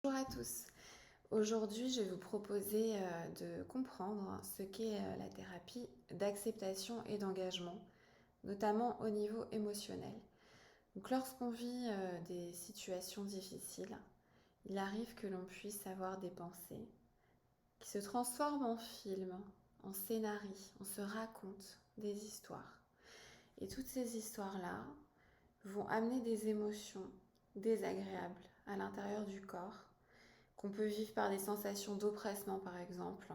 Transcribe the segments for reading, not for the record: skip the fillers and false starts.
Bonjour à tous. Aujourd'hui, je vais vous proposer de comprendre ce qu'est la thérapie d'acceptation et d'engagement, notamment au niveau émotionnel. Donc, lorsqu'on vit des situations difficiles, il arrive que l'on puisse avoir des pensées qui se transforment en films, en scénarii, on se raconte des histoires. Et toutes ces histoires-là vont amener des émotions désagréables à l'intérieur du corps qu'on peut vivre par des sensations d'oppressement par exemple.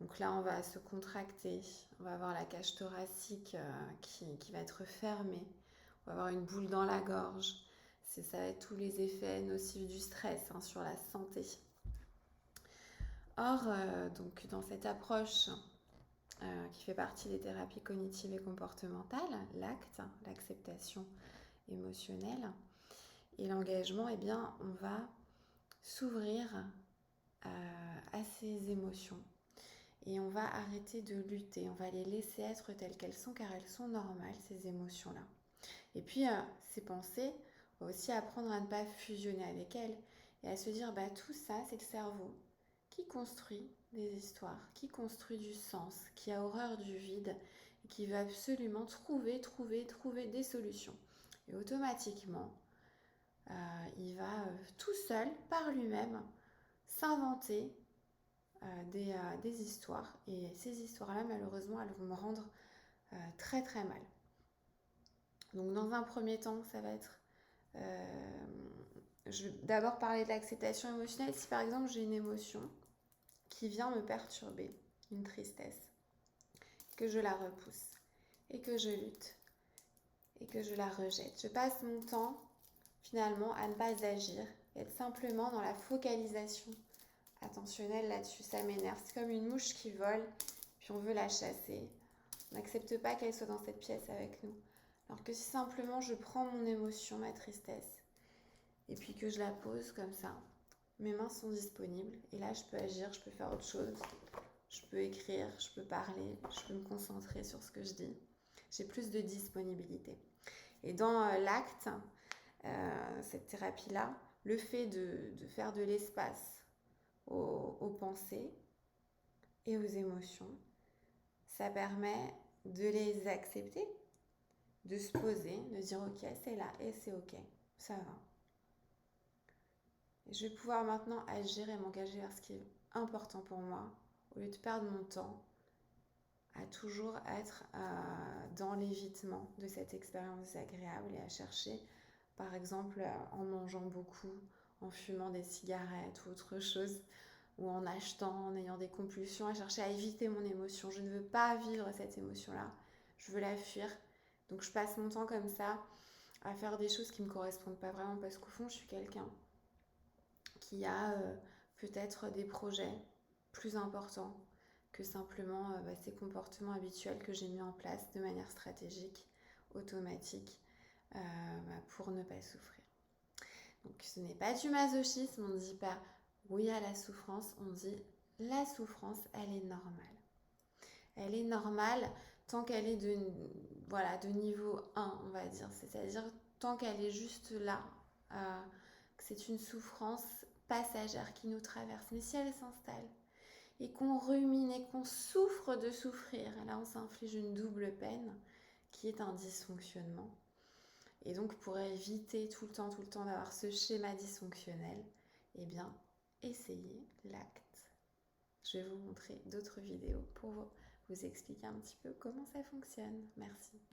Donc là, on va se contracter, on va avoir la cage thoracique qui va être fermée, on va avoir une boule dans la gorge. Ça va être tous les effets nocifs du stress sur la santé. Or, donc dans cette approche qui fait partie des thérapies cognitives et comportementales, l'acte, l'acceptation émotionnelle et l'engagement, eh bien, on va s'ouvrir à ces émotions et on va arrêter de lutter, on va les laisser être telles qu'elles sont car elles sont normales, ces émotions-là. Et puis ces pensées, on va aussi apprendre à ne pas fusionner avec elles et à se dire tout ça c'est le cerveau qui construit des histoires, qui construit du sens, qui a horreur du vide et qui va absolument trouver des solutions. Et automatiquement, il va tout seul, par lui-même, s'inventer des histoires. Et ces histoires-là, malheureusement, elles vont me rendre très très mal. Donc dans un premier temps, ça va être... je vais d'abord parler de l'acceptation émotionnelle. Si par exemple j'ai une émotion qui vient me perturber, une tristesse, que je la repousse et que je lutte et que je la rejette, je passe mon temps finalement à ne pas agir, être simplement dans la focalisation attentionnelle là-dessus. Ça m'énerve, c'est comme une mouche qui vole puis on veut la chasser. On n'accepte pas qu'elle soit dans cette pièce avec nous. Alors que si simplement je prends mon émotion, ma tristesse, et puis que je la pose comme ça, mes mains sont disponibles et là je peux agir, je peux faire autre chose, je peux écrire, je peux parler, je peux me concentrer sur ce que je dis. J'ai plus de disponibilité. Et dans l'acte, cette thérapie-là, le fait de faire de l'espace aux pensées et aux émotions, ça permet de les accepter, de se poser, de dire ok, c'est là et c'est ok, ça va. Et je vais pouvoir maintenant agir et m'engager vers ce qui est important pour moi, au lieu de perdre mon temps à toujours être dans l'évitement de cette expérience désagréable et à chercher, par exemple, en mangeant beaucoup, en fumant des cigarettes ou autre chose, ou en achetant, en ayant des compulsions, à chercher à éviter mon émotion. Je ne veux pas vivre cette émotion-là, je veux la fuir. Donc je passe mon temps comme ça à faire des choses qui ne me correspondent pas vraiment parce qu'au fond, je suis quelqu'un qui a peut-être des projets plus importants que simplement ces comportements habituels que j'ai mis en place de manière stratégique, automatique, pour ne pas souffrir. Donc ce n'est pas du masochisme, on ne dit pas oui à la souffrance, on dit la souffrance, elle est normale. Elle est normale tant qu'elle est de niveau 1, on va dire, c'est-à-dire tant qu'elle est juste là, que c'est une souffrance passagère qui nous traverse. Mais si elle s'installe et qu'on rumine et qu'on souffre de souffrir, là on s'inflige une double peine qui est un dysfonctionnement. Et donc pour éviter tout le temps d'avoir ce schéma dysfonctionnel, eh bien essayez l'acte. Je vais vous montrer d'autres vidéos pour vous expliquer un petit peu comment ça fonctionne. Merci.